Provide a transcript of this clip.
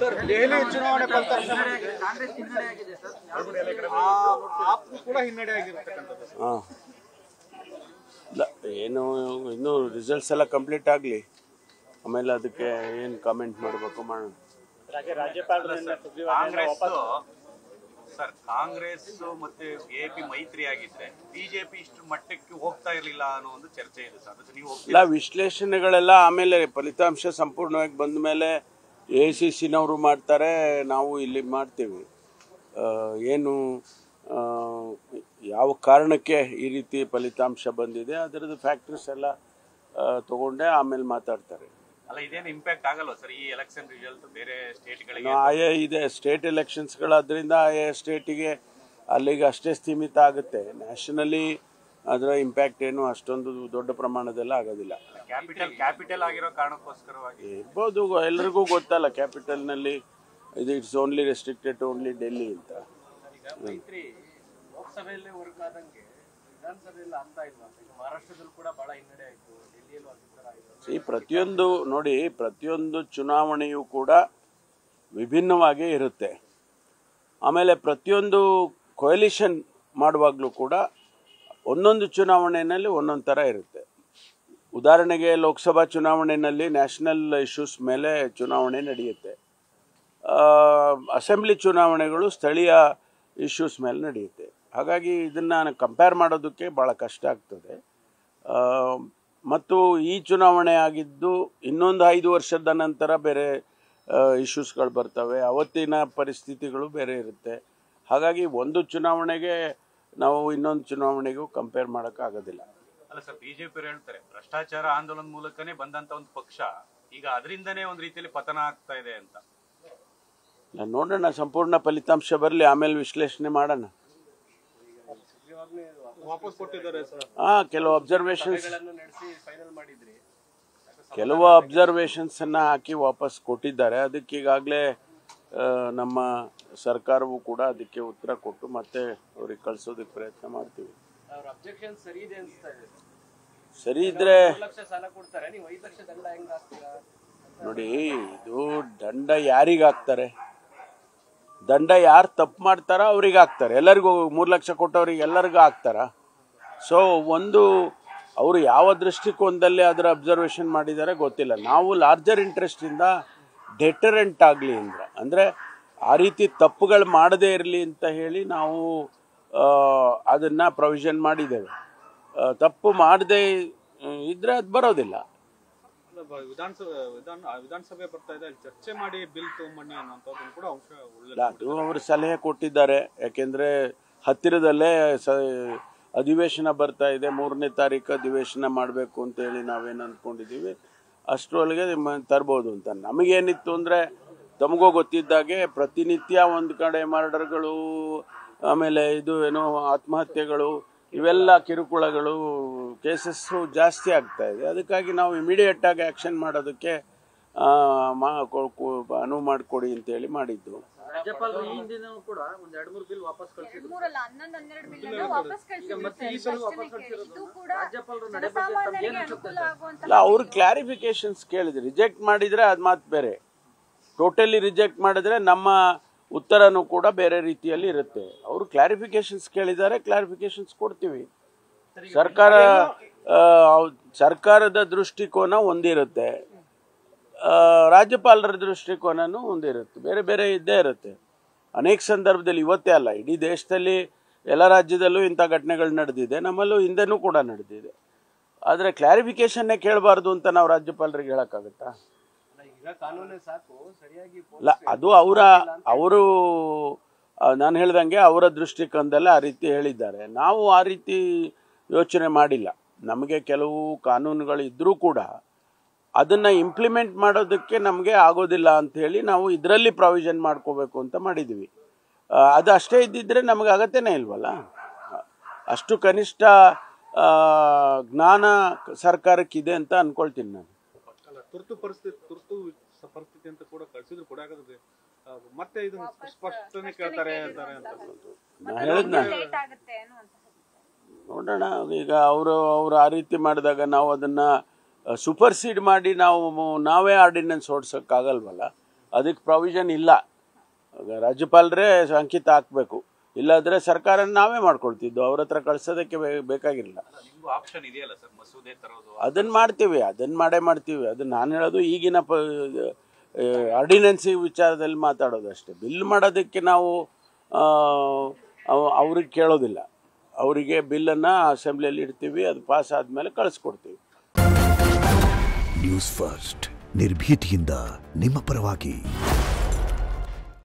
Sir Delhi ಚುನಾವಣೆ ಫಲಿತಾಂಶ ಕೂಡ ಹಿನ್ನಡೆ ಆಗಿರ್ತಕ್ಕಂಥದ್ದು. ಏನು ಇನ್ನೂ ರಿಸಲ್ಟ್ಸ್ ಎಲ್ಲ ಕಂಪ್ಲೀಟ್ ಆಗಲಿ, ಆಮೇಲೆ ಅದಕ್ಕೆ ಏನು ಕಾಮೆಂಟ್ ಮಾಡಬೇಕು ಮಾಡೋಣ. ಕಾಂಗ್ರೆಸ್ ಮತ್ತೆ ಎಪಿ ಮೈತ್ರಿ ಆಗಿದ್ರೆ ಬಿಜೆಪಿ ಇಷ್ಟು ಮಟ್ಟಕ್ಕೆ ಹೋಗ್ತಾ ಇರಲಿಲ್ಲ ಅನ್ನೋ ಒಂದು ಚರ್ಚೆ ಇದೆ ಸರ್. ಅದಕ್ಕೆ ನೀವು ಇಲ್ಲ, ವಿಶ್ಲೇಷಣೆಗಳೆಲ್ಲ ಆಮೇಲೆ ಫಲಿತಾಂಶ ಸಂಪೂರ್ಣವಾಗಿ ಬಂದ ಮೇಲೆ AICCನವರು ಮಾಡ್ತಾರೆ, ನಾವು ಇಲ್ಲಿ ಮಾಡ್ತೀವಿ. ಏನು ಯಾವ ಕಾರಣಕ್ಕೆ ಈ ರೀತಿ ಫಲಿತಾಂಶ ಬಂದಿದೆ ಅದರದ್ದು ಫ್ಯಾಕ್ಟರ್ಸ್ ಎಲ್ಲ ತಗೊಂಡೆ ಆಮೇಲೆ ಮಾತಾಡ್ತಾರೆ. ಅಲ್ಲ, ಇದೇನು ಇಂಪ್ಯಾಕ್ಟ್ ಆಗಲ್ವಾ ಸರ್ ಈ ಎಲೆಕ್ಷನ್ ರಿಸಲ್ಟ್ ಬೇರೆ ಸ್ಟೇಟ್ಗಳಿಗೆ? ಆಯಾ ಇದೆ ಸ್ಟೇಟ್ ಎಲೆಕ್ಷನ್ಸ್ಗಳಾದ್ರಿಂದ ಆಯಾ ಸ್ಟೇಟಿಗೆ ಅಲ್ಲಿಗೆ ಅಷ್ಟೇ ಸೀಮಿತ ಆಗುತ್ತೆ. ನ್ಯಾಷನಲಿ ಅದರ ಇಂಪ್ಯಾಕ್ಟ್ ಏನು ಅಷ್ಟೊಂದು ದೊಡ್ಡ ಪ್ರಮಾಣದಲ್ಲಿ ಆಗೋದಿಲ್ಲ. ಕ್ಯಾಪಿಟಲ್ ಆಗಿರೋ ಕಾರಣಕ್ಕೋಸ್ಕರವಾಗಿ ಇರ್ಬೋದು, ಎಲ್ರಿಗೂ ಗೊತ್ತಲ್ಲ ಕ್ಯಾಪಿಟಲ್ನಲ್ಲಿ ಇದು it's only restricted to only Delhi ಅಂತ. ಲೋಕಸಭೆಯಲ್ಲಿ ವರ್ಕ್ ಆದಂಗೆ ವಿಧಾನಸಭೆಯಲ್ಲಿ ಆಗ್ತಾ ಇಲ್ಲ. ಮಹಾರಾಷ್ಟ್ರದಲ್ಲಿ ಕೂಡ ಬಹಳ ಹಿನ್ನಡೆ ಆಯಿತು, ಡೆಲ್ಲಿಯಲ್ಲೂ ಅದೇ ಪ್ರತಿಯೊಂದು ನೋಡಿ, ಪ್ರತಿಯೊಂದು ಚುನಾವಣೆಯೂ ಕೂಡ ವಿಭಿನ್ನವಾಗೇ ಇರುತ್ತೆ. ಆಮೇಲೆ ಪ್ರತಿಯೊಂದು ಕೊಯಲಿಷನ್ ಮಾಡುವಾಗಲೂ ಕೂಡ ಒಂದೊಂದು ಚುನಾವಣೆಯಲ್ಲಿ ಒಂದೊಂದು ಥರ ಇರುತ್ತೆ. ಉದಾಹರಣೆಗೆ ಲೋಕಸಭಾ ಚುನಾವಣೆಯಲ್ಲಿ ನ್ಯಾಷನಲ್ ಇಶ್ಯೂಸ್ ಮೇಲೆ ಚುನಾವಣೆ ನಡೆಯುತ್ತೆ. ಅಸೆಂಬ್ಲಿ ಚುನಾವಣೆಗಳು ಸ್ಥಳೀಯ ಇಶ್ಯೂಸ್ ಮೇಲೆ ನಡೆಯುತ್ತೆ. ಹಾಗಾಗಿ ಇದನ್ನು ಕಂಪೇರ್ ಮಾಡೋದಕ್ಕೆ ಭಾಳ ಕಷ್ಟ ಆಗ್ತದೆ. ಮತ್ತು ಈ ಚುನಾವಣೆ ಆಗಿದ್ದು ಇನ್ನೊಂದು 5 ವರ್ಷದ ನಂತರ ಬೇರೆ ಇಶ್ಯೂಸ್ಗಳು ಬರ್ತವೆ, ಅವತ್ತಿನ ಪರಿಸ್ಥಿತಿಗಳು ಬೇರೆ ಇರುತ್ತೆ. ಹಾಗಾಗಿ ಒಂದು ಚುನಾವಣೆಗೆ ನಾವು ಇನ್ನೊಂದು ಚುನಾವಣೆಗೂ ಕಂಪೇರ್ ಮಾಡೋಕ್ಕಾಗೋದಿಲ್ಲ. ಅಲ್ಲ ಸರ್, ಬಿಜೆಪಿ ಹೇಳ್ತಾರೆ ಭ್ರಷ್ಟಾಚಾರ ಆಂದೋಲನ ಮೂಲಕನೇ ಬಂದಂತ ಒಂದು ಪಕ್ಷ ಈಗ ಅದರಿಂದನೇ ಒಂದು ರೀತಿಯಲ್ಲಿ ಪತನ ಆಗ್ತಾ ಇದೆ ಅಂತ. ನೋಡೋಣ, ಸಂಪೂರ್ಣ ಫಲಿತಾಂಶ ಬರಲಿ, ಆಮೇಲೆ ವಿಶ್ಲೇಷಣೆ ಮಾಡೋಣ. ಕೆಲವು ಅಬ್ಸರ್ವೇಷನ್ಸ್ ಅನ್ನ ಹಾಕಿ ವಾಪಸ್ ಕೊಟ್ಟಿದ್ದಾರೆ. ಅದಕ್ಕೆ ಈಗಾಗಲೇ ನಮ್ಮ ಸರ್ಕಾರವು ಕೂಡ ಅದಕ್ಕೆ ಉತ್ತರ ಕೊಟ್ಟು ಮತ್ತೆ ಅವ್ರಿಗೆ ಕಳಿಸೋದಕ್ಕೆ ಪ್ರಯತ್ನ ಮಾಡ್ತೀವಿ. ಸರಿ ಇದ್ರೆ ನೋಡಿ, ಇದು ದಂಡ ಯಾರಿಗೆ ಹಾಕ್ತಾರೆ? ದಂಡ ಯಾರು ತಪ್ಪು ಮಾಡ್ತಾರ ಅವ್ರಿಗೆ ಹಾಕ್ತಾರೆ. ಎಲ್ಲರಿಗೂ 3 ಲಕ್ಷ ಕೊಟ್ಟವ್ರಿಗೆ ಎಲ್ಲರಿಗೂ ಹಾಕ್ತಾರ? ಸೊ ಒಂದು ಅವರು ಯಾವ ದೃಷ್ಟಿಕೋನದಲ್ಲಿ ಅದರ ಅಬ್ಸರ್ವೇಷನ್ ಮಾಡಿದ್ದಾರೆ ಗೊತ್ತಿಲ್ಲ. ನಾವು ಲಾರ್ಜರ್ ಇಂಟ್ರೆಸ್ಟಿಂದ ಡೆಟರೆಂಟ್ ಆಗಲಿ ಅಂದರೆ ಆ ರೀತಿ ತಪ್ಪುಗಳು ಮಾಡದೇ ಇರಲಿ ಅಂತ ಹೇಳಿ ನಾವು ಅದನ್ನು ಪ್ರೊವಿಷನ್ ಮಾಡಿದ್ದೇವೆ. ತಪ್ಪು ಮಾಡದೇ ಇದ್ರೆ ಅದು ಬರೋದಿಲ್ಲ. ವಿಧಾನಸಭೆ ಬರ್ತಾ ಇದೆ, ಚರ್ಚೆ ಮಾಡಿ ಬಿಲ್ ತಗೊಂಬನ್ನಿ ಅನ್ನೋಂಥದ್ದು ಕೂಡ ಅಂಶ ಅದು ಅವರು ಸಲಹೆ ಕೊಟ್ಟಿದ್ದಾರೆ. ಯಾಕೆಂದರೆ ಹತ್ತಿರದಲ್ಲೇ ಅಧಿವೇಶನ ಬರ್ತಾ ಇದೆ, 3ನೇ ತಾರೀಕು ಅಧಿವೇಶನ ಮಾಡಬೇಕು ಅಂತೇಳಿ ನಾವೇನು ಅಂದ್ಕೊಂಡಿದ್ದೀವಿ, ಅಷ್ಟರೊಳಗೆ ತರ್ಬೋದು ಅಂತ. ನಮಗೇನಿತ್ತು ಅಂದರೆ ತಮಗೂ ಗೊತ್ತಿದ್ದಾಗೆ ಪ್ರತಿನಿತ್ಯ ಒಂದು ಕಡೆ ಮರ್ಡರ್ಗಳು, ಆಮೇಲೆ ಇದು ಏನೋ ಆತ್ಮಹತ್ಯೆಗಳು, ಇವೆಲ್ಲ ಕಿರುಕುಳಗಳು, ಕೇಸಸ್ಸು ಜಾಸ್ತಿ ಆಗ್ತಾ ಇದೆ. ಅದಕ್ಕಾಗಿ ನಾವು ಇಮಿಡಿಯೇಟ್ ಆಗಿ ಆ್ಯಕ್ಷನ್ ಮಾಡೋದಕ್ಕೆ ಅನುವು ಮಾಡಿಕೊಡಿ ಅಂತೇಳಿ ಮಾಡಿದ್ದು. ರಾಜ್ಯಪಾಲರು ಈ ಹಿಂದಿನ ಕೂಡ ಒಂದು 2-3 ಬಿಲ್ ವಾಪಸ್ ಕಳಿಸಿದ್ರು. ಅಲ್ಲ, ಅವ್ರು ಕ್ಲಾರಿಫಿಕೇಶನ್ಸ್ ಕೇಳಿದ್ರು. ರಿಜೆಕ್ಟ್ ಮಾಡಿದ್ರೆ ಅದು ಮಾತು ಬೇರೆ, ಟೋಟಲಿ ರಿಜೆಕ್ಟ್ ಮಾಡಿದ್ರೆ ನಮ್ಮ ಉತ್ತರನೂ ಕೂಡ ಬೇರೆ ರೀತಿಯಲ್ಲಿ ಇರುತ್ತೆ. ಅವರು ಕ್ಲಾರಿಫಿಕೇಶನ್ಸ್ ಕೇಳಿದ್ದಾರೆ, ಕ್ಲಾರಿಫಿಕೇಶನ್ಸ್ ಕೊಡ್ತೀವಿ. ಸರ್ಕಾರದ ದೃಷ್ಟಿಕೋನ ಒಂದಿರುತ್ತೆ, ರಾಜ್ಯಪಾಲರ ದೃಷ್ಟಿಕೋನನೂ ಒಂದಿರುತ್ತೆ, ಬೇರೆ ಬೇರೆ ಇದ್ದೇ ಇರುತ್ತೆ. ಅನೇಕ ಸಂದರ್ಭದಲ್ಲಿ, ಇವತ್ತೇ ಅಲ್ಲ, ಇಡೀ ದೇಶದಲ್ಲಿ ಎಲ್ಲ ರಾಜ್ಯದಲ್ಲೂ ಇಂಥ ಘಟನೆಗಳು ನಡೆದಿದೆ, ನಮ್ಮಲ್ಲೂ ಹಿಂದೆನೂ ಕೂಡ ನಡೆದಿದೆ. ಆದರೆ ಕ್ಲಾರಿಫಿಕೇಶನ್ನೇ ಕೇಳಬಾರ್ದು ಅಂತ ನಾವು ರಾಜ್ಯಪಾಲರಿಗೆ ಹೇಳೋಕ್ಕಾಗತ್ತಾ? ಇಲ್ಲ, ಅದು ಅವರು ನಾನು ಹೇಳ್ದಂಗೆ ಅವರ ದೃಷ್ಟಿಕೋನದಲ್ಲಿ ಆ ರೀತಿ ಹೇಳಿದ್ದಾರೆ. ನಾವು ಆ ರೀತಿ ಯೋಚನೆ ಮಾಡಿಲ್ಲ. ನಮಗೆ ಕೆಲವು ಕಾನೂನುಗಳು ಇದ್ದರೂ ಕೂಡ ಅದನ್ನು ಇಂಪ್ಲಿಮೆಂಟ್ ಮಾಡೋದಕ್ಕೆ ನಮಗೆ ಆಗೋದಿಲ್ಲ ಅಂಥೇಳಿ ನಾವು ಇದರಲ್ಲಿ ಪ್ರಾವಿಷನ್ ಮಾಡ್ಕೋಬೇಕು ಅಂತ ಮಾಡಿದ್ವಿ. ಅದು ಅಷ್ಟೇ ಇದ್ದಿದ್ರೆ ನಮಗೆ ಅಗತ್ಯನೇ ಇಲ್ವಲ್ಲ. ಅಷ್ಟು ಕನಿಷ್ಠ ಜ್ಞಾನ ಸರ್ಕಾರಕ್ಕಿದೆ ಅಂತ ಅನ್ಕೊಳ್ತೀನಿ ನಾನು. ತುರ್ತು ಪರಿಸ್ಥಿತಿ ಅಂತ ಕೂಡ ಕಳಿಸಿದ್ರು ಕೂಡ ಮತ್ತೆ ಇದನ್ನ ಸ್ಪಷ್ಟನೆ ಕೇಳ್ತಾರೆ ಅಂತ ಹೇಳಿದ್ನ. ನೋಡೋಣ, ಈಗ ಅವರು ಆ ರೀತಿ ಮಾಡಿದಾಗ ನಾವು ಅದನ್ನು ಸೂಪರ್ಸೀಡ್ ಮಾಡಿ ನಾವೇ ಆರ್ಡಿನೆನ್ಸ್ ಹೊಡ್ಸೋಕ್ಕಾಗಲ್ವಲ್ಲ. ಅದಕ್ಕೆ ಪ್ರಾವಿಷನ್ ಇಲ್ಲ. ರಾಜ್ಯಪಾಲರೇ ಅಂಕಿತ ಹಾಕಬೇಕು, ಇಲ್ಲಾಂದರೆ ಸರ್ಕಾರ ನಾವೇ ಮಾಡ್ಕೊಳ್ತಿದ್ದು, ಅವ್ರ ಹತ್ರ ಕಳ್ಸೋದಕ್ಕೆ ಬೇಕಾಗಿರಲಿಲ್ಲ. ನಿಮ್ಗೂ ಆಪ್ಷನ್ ಇದೆಯಲ್ಲ ಸರ್, ಮಸೂದೆ ತರೋದು. ಅದನ್ನು ಮಾಡ್ತೀವಿ, ಮಾಡ್ತೀವಿ. ಅದು ನಾನು ಹೇಳೋದು ಈಗಿನ ಆರ್ಡಿನೆನ್ಸಿ ವಿಚಾರದಲ್ಲಿ ಮಾತಾಡೋದು ಅಷ್ಟೇ. ಬಿಲ್ ಮಾಡೋದಕ್ಕೆ ನಾವು ಅವ್ರಿಗೆ ಕೇಳೋದಿಲ್ಲ. ಅವರಿಗೆ ಬಿಲ್ಲನ್ನು ಅಸೆಂಬ್ಲಿಯಲ್ಲಿ ಇಡ್ತೀವಿ, ಅದು ಪಾಸ್ ಆದಮೇಲೆ ಕಳಿಸ್ಕೊಡ್ತೀವಿ. ನ್ಯೂಸ್ ಫಸ್ಟ್, ನಿರ್ಭೀತಿಯಿಂದ ನಿಮ್ಮ ಪರವಾಗಿ.